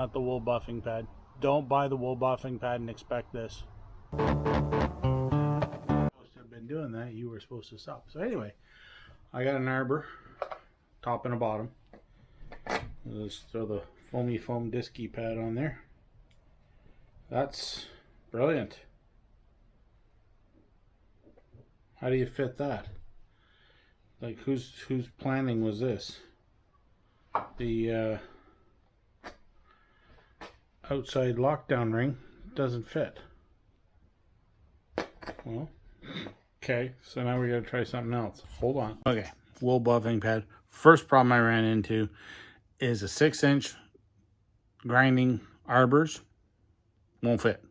Not the wool buffing pad. Don't buy the wool buffing pad and expect this. Supposed to have been doing that. You were supposed to stop. So anyway, I got an Arbor, top and a bottom. Let's throw the foamy foam disky pad on there. That's brilliant. How do you fit that? Like whose planning was this? The outside lockdown ring doesn't fit. Well, okay, so now we gotta try something else. Hold on. Okay, wool buffing pad. First problem I ran into is a 6-inch grinding Arbors won't fit.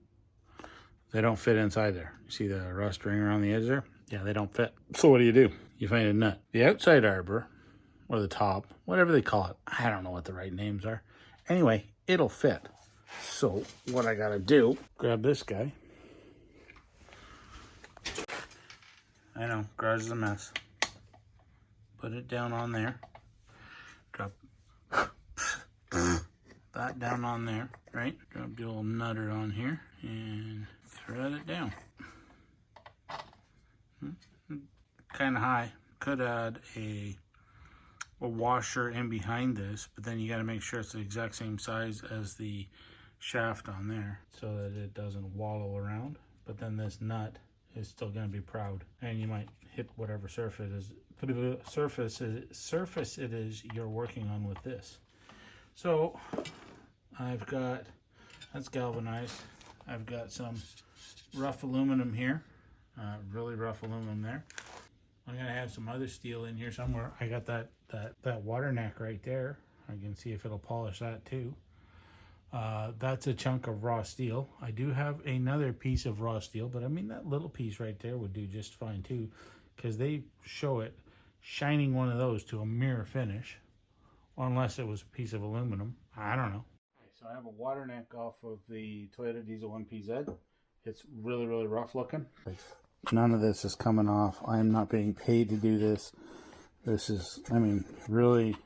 They don't fit inside there. You see the rust ring around the edge there? Yeah, they don't fit. So what do? You find a nut. The outside Arbor, or the top, whatever they call it. I don't know what the right names are. Anyway, it'll fit. So what I gotta do, grab this guy. I know, garage is a mess. Put it down on there. Drop that down on there, right? Drop the old nutter on here and thread it down. Kind of high. Could add a washer in behind this, but then you got to make sure it's the exact same size as the shaft on there so that it doesn't wallow around. But then this nut is still going to be proud, and you might hit whatever surface it is you're working on with this. So I've got, that's galvanized. I've got some rough aluminum here, really rough aluminum there. I'm gonna have some other steel in here somewhere. I got that water neck right there. I can see if it'll polish that too. That's a chunk of raw steel. I do have another piece of raw steel, but I mean that little piece right there would do just fine too, because they show it shining one of those to a mirror finish, unless it was a piece of aluminum. I don't know. Okay, so I have a water neck off of the Toyota Diesel 1PZ. It's really, really rough looking. None of this is coming off. I am not being paid to do this. This is, I mean, really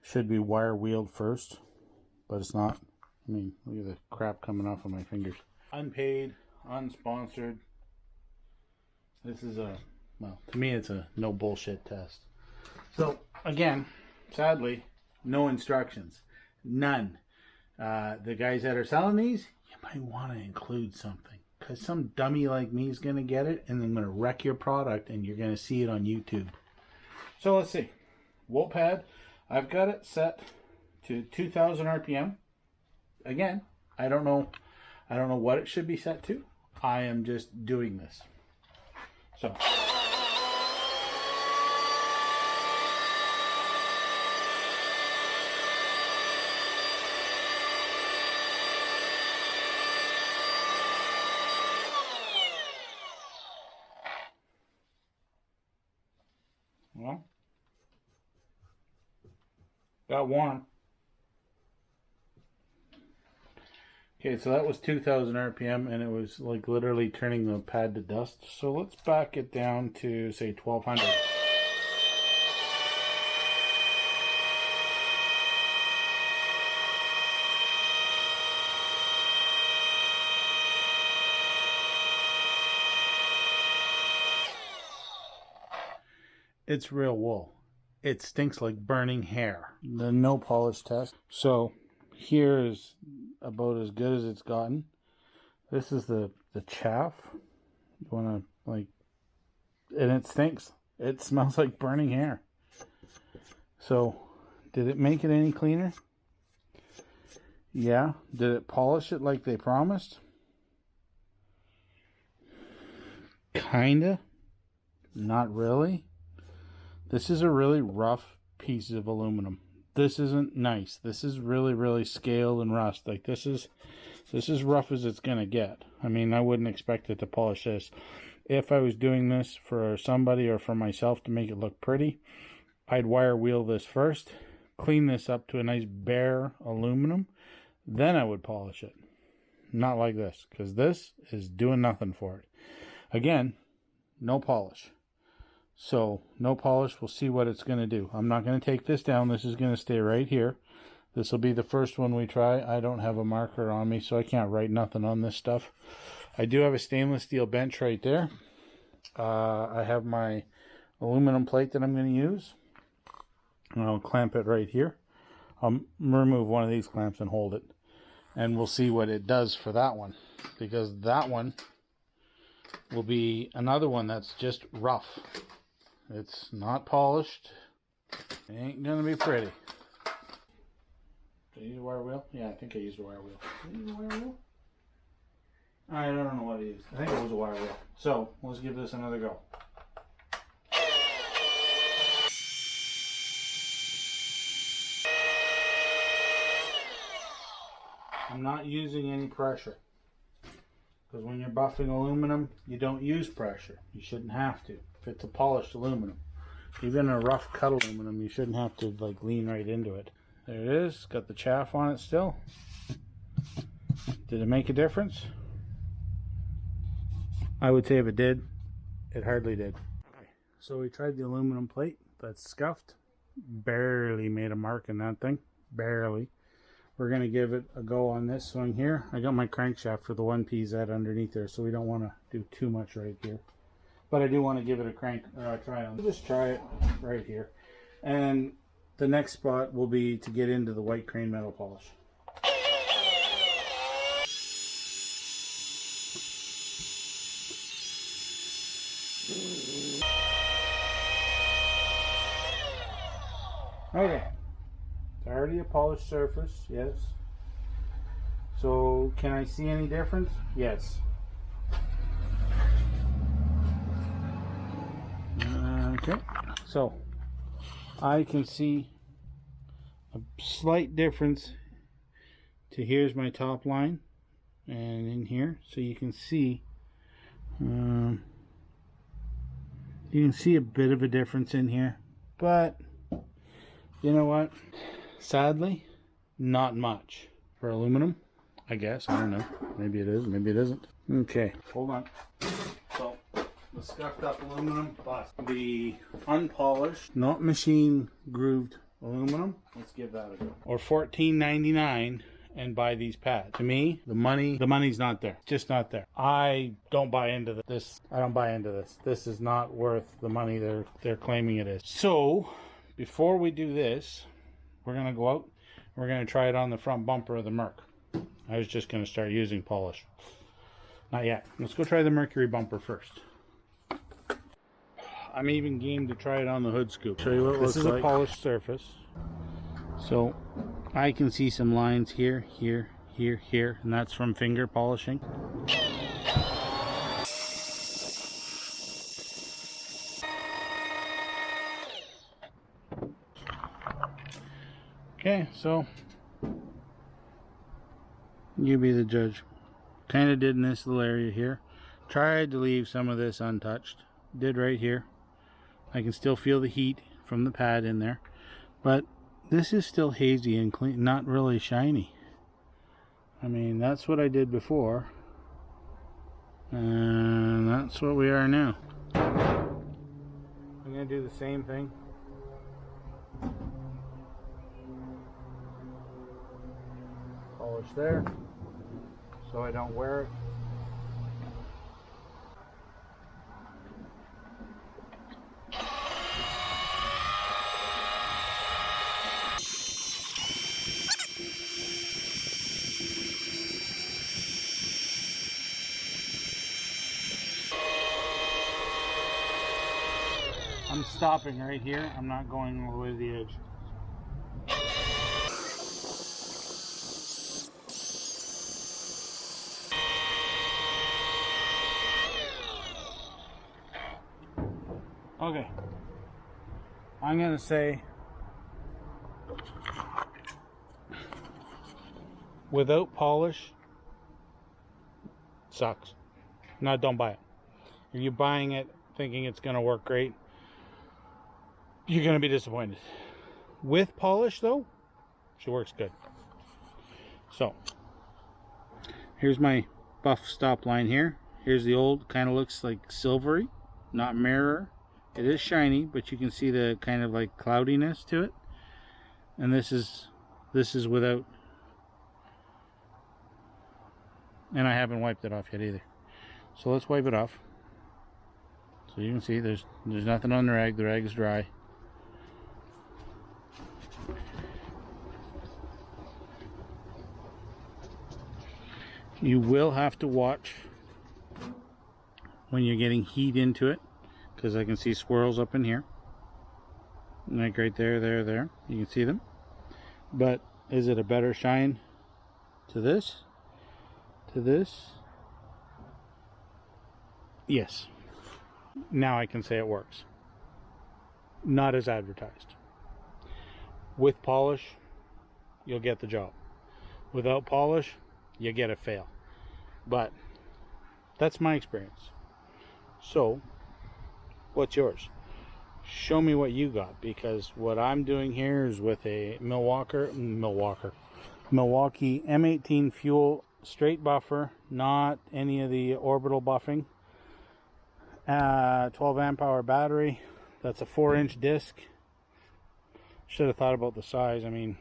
should be wire wheeled first, but it's not. I mean, look at the crap coming off of my fingers. Unpaid, unsponsored. This is a, well, to me it's a no bullshit test. So again, sadly, no instructions. None. The guys that are selling these, you might want to include something. Because some dummy like me is going to get it, and I'm going to wreck your product, and you're going to see it on YouTube. So let's see. Wool pad. I've got it set to 2,000 RPM. Again, I don't know what it should be set to. I am just doing this. So. Well, got one. Okay, so that was 2,000 RPM, and it was like literally turning the pad to dust. So let's back it down to, say, 1,200. It's real wool. It stinks like burning hair. The no polish test. So here is about as good as it's gotten. This is the chaff. You want to, like, and it stinks. It smells like burning hair. So did it make it any cleaner? Yeah. Did it polish it like they promised? Kinda. Not really. This is a really rough piece of aluminum. This isn't nice. This is really, really scaled and rust. Like this is rough as it's gonna get. I mean, I wouldn't expect it to polish this. If I was doing this for somebody or for myself to make it look pretty, I'd wire wheel this first, clean this up to a nice bare aluminum, then I would polish it. Not like this, because this is doing nothing for it. Again, no polish. So, no polish, we'll see what it's going to do. I'm not going to take this down. This is going to stay right here. This will be the first one we try. I don't have a marker on me, so I can't write nothing on this stuff. I do have a stainless steel bench right there. I have my aluminum plate that I'm going to use. And I'll clamp it right here. I'll remove one of these clamps and hold it. And we'll see what it does for that one. Because that one will be another one that's just rough. It's not polished. It ain't going to be pretty. Did I use a wire wheel? Yeah, I think I used a wire wheel. Did I use a wire wheel? I don't know what it is. I think it was a wire wheel. So, let's give this another go. I'm not using any pressure. Because when you're buffing aluminum, you don't use pressure. You shouldn't have to. If it's a polished aluminum. Even a rough cut aluminum, you shouldn't have to like lean right into it. There it is. Got the chaff on it still. Did it make a difference? I would say if it did, it hardly did. Okay. So we tried the aluminum plate. That's scuffed. Barely made a mark in that thing. Barely. We're going to give it a go on this one here. I got my crankshaft for the 1PZ underneath there, so we don't want to do too much right here. But I do want to give it a try on. Just try it right here. And the next spot will be to get into the white crane metal polish. Okay. It's already a polished surface, yes. So can I see any difference? Yes. Okay, so I can see a slight difference to here's my top line and in here, so you can see a bit of a difference in here, but you know what, sadly not much for aluminum, I guess. I don't know, maybe it is, maybe it isn't. Okay, hold on. So the scuffed up aluminum plus the unpolished, not machine grooved aluminum. Let's give that a go. Or $14.99 and buy these pads. To me, the money's not there. Just not there. I don't buy into this. I don't buy into this. This is not worth the money they're claiming it is. So before we do this, we're gonna go out. We're gonna try it on the front bumper of the Merc. I was just gonna start using polish. Not yet. Let's go try the Mercury bumper first. I'm even game to try it on the hood scoop. Show you what it looks like. This is a polished surface. So I can see some lines here, here, here, here, and that's from finger polishing. Okay, so you be the judge. Kind of did in this little area here. Tried to leave some of this untouched. Did right here. I can still feel the heat from the pad in there, but this is still hazy and clean, not really shiny. I mean, that's what I did before, and that's what we are now. I'm going to do the same thing. Polish there, so I don't wear it. I'm stopping right here. I'm not going all the way to the edge. Okay. I'm going to say without polish sucks. No, don't buy it. If you're buying it thinking it's going to work great, you're going to be disappointed. With polish though, she works good. So here's my buff stop line here. Here's the old, kind of looks like silvery, not mirror. It is shiny, but you can see the kind of like cloudiness to it. And this is This is without, and I haven't wiped it off yet either. So let's wipe it off. So you can see there's nothing on the rag. The rag is dry. You will have to watch when you're getting heat into it, because I can see swirls up in here. Like right there, there. You can see them. But is it a better shine to this? To this? Yes. Now I can say it works. Not as advertised. With polish, you'll get the job. Without polish, you get a fail. But that's my experience. So, what's yours? Show me what you got, because what I'm doing here is with a Milwaukee M18 fuel straight buffer, not any of the orbital buffing. 12 amp hour battery. That's a 4-inch disc. Should have thought about the size. I mean,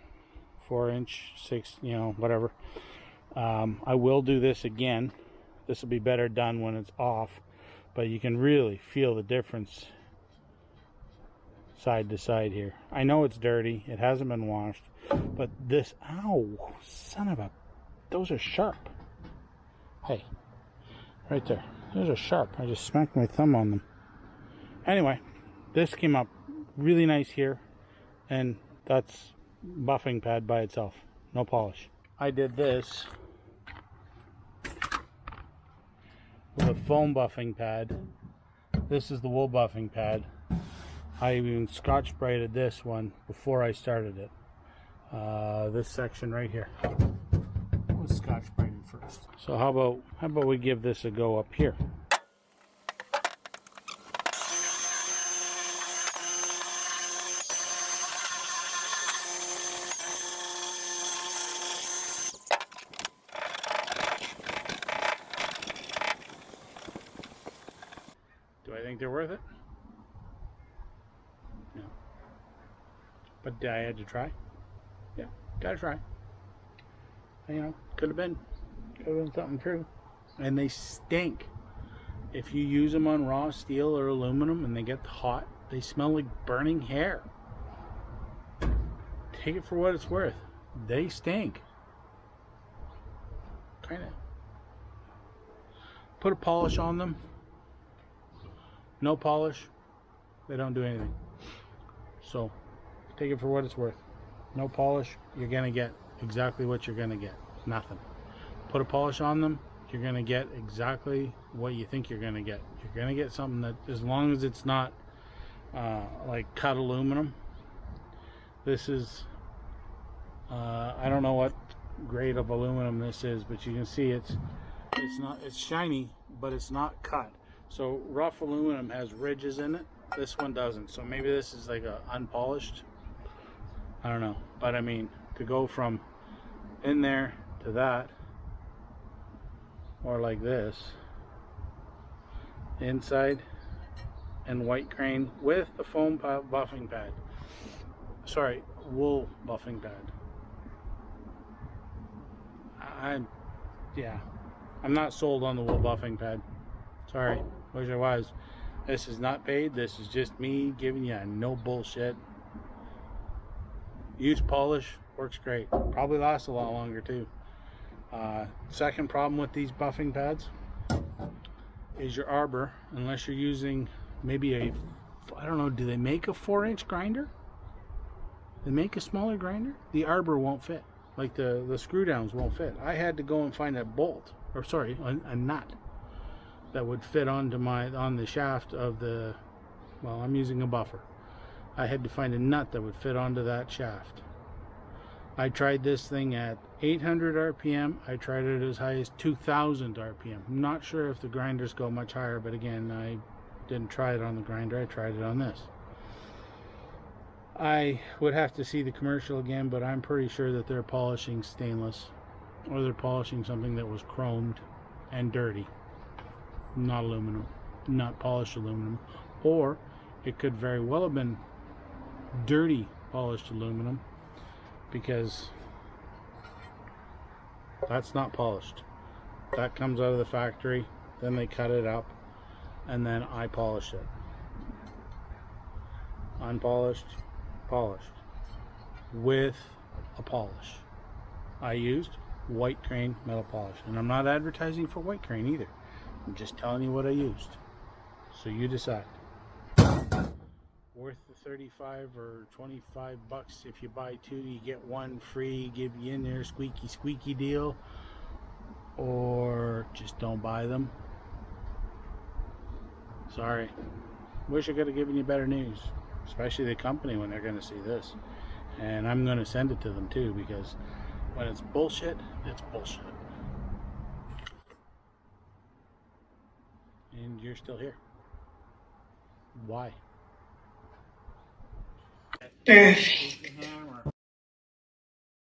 4-inch, 6, you know, whatever. I will do this again. This will be better done when it's off, but you can really feel the difference side to side here. I know it's dirty, it hasn't been washed, but this, ow, son of a, those are sharp. Hey, right there, those are sharp. I just smacked my thumb on them. Anyway, this came up really nice here, and that's buffing pad by itself, no polish. I did this with a foam buffing pad. This is the wool buffing pad. I even scotch braided this one before I started it. This section right here was scotch braided first. So how about we give this a go up here? Do I think they're worth it? No. But I had to try. Yeah, gotta try. You know, could have been something true. And they stink. If you use them on raw steel or aluminum and they get hot, they smell like burning hair. Take it for what it's worth. They stink. Kinda. Put a polish on them. No polish, they don't do anything. So take it for what it's worth. No polish, you're gonna get exactly what you're gonna get. Nothing. Put a polish on them, you're gonna get exactly what you think you're gonna get. You're gonna get something that, as long as it's not like cut aluminum. This is I don't know what grade of aluminum this is, but you can see it's shiny, but it's not cut. So rough aluminum has ridges in it. This one doesn't. So maybe this is like a unpolished. I don't know. But I mean, to go from in there to that, or like this, inside and white crane with the foam buffing pad. Sorry, wool buffing pad. I'm not sold on the wool buffing pad. Sorry, wish I was. This is not paid. This is just me giving you no bullshit. Use polish, works great. Probably lasts a lot longer too. Second problem with these buffing pads is your Arbor, unless you're using maybe I don't know, do they make a 4-inch grinder? They make a smaller grinder? The Arbor won't fit. Like the screw downs won't fit. I had to go and find a bolt, or sorry, a nut that would fit on the shaft of the, well, I'm using a buffer. I had to find a nut that would fit onto that shaft. I tried this thing at 800 RPM. I tried it as high as 2000 RPM. I'm not sure if the grinders go much higher, but again, I didn't try it on the grinder. I tried it on this. I would have to see the commercial again, but I'm pretty sure that they're polishing stainless, or they're polishing something that was chromed and dirty. Not aluminum, not polished aluminum, or it could very well have been dirty polished aluminum, because That's not polished. That comes out of the factory, then they cut it up, and then I polish it. Unpolished, polished, with a polish. I used white crane metal polish, and I'm not advertising for white crane either. I'm just telling you what I used, so you decide. Worth the 35 or 25 bucks. If you buy two, you get one free, give you in there, squeaky deal, or just don't buy them. Sorry. Wish I could have given you better news, especially the company when they're going to see this. And I'm going to send it to them too, because when it's bullshit, it's bullshit. And you're still here. Why? Perfect.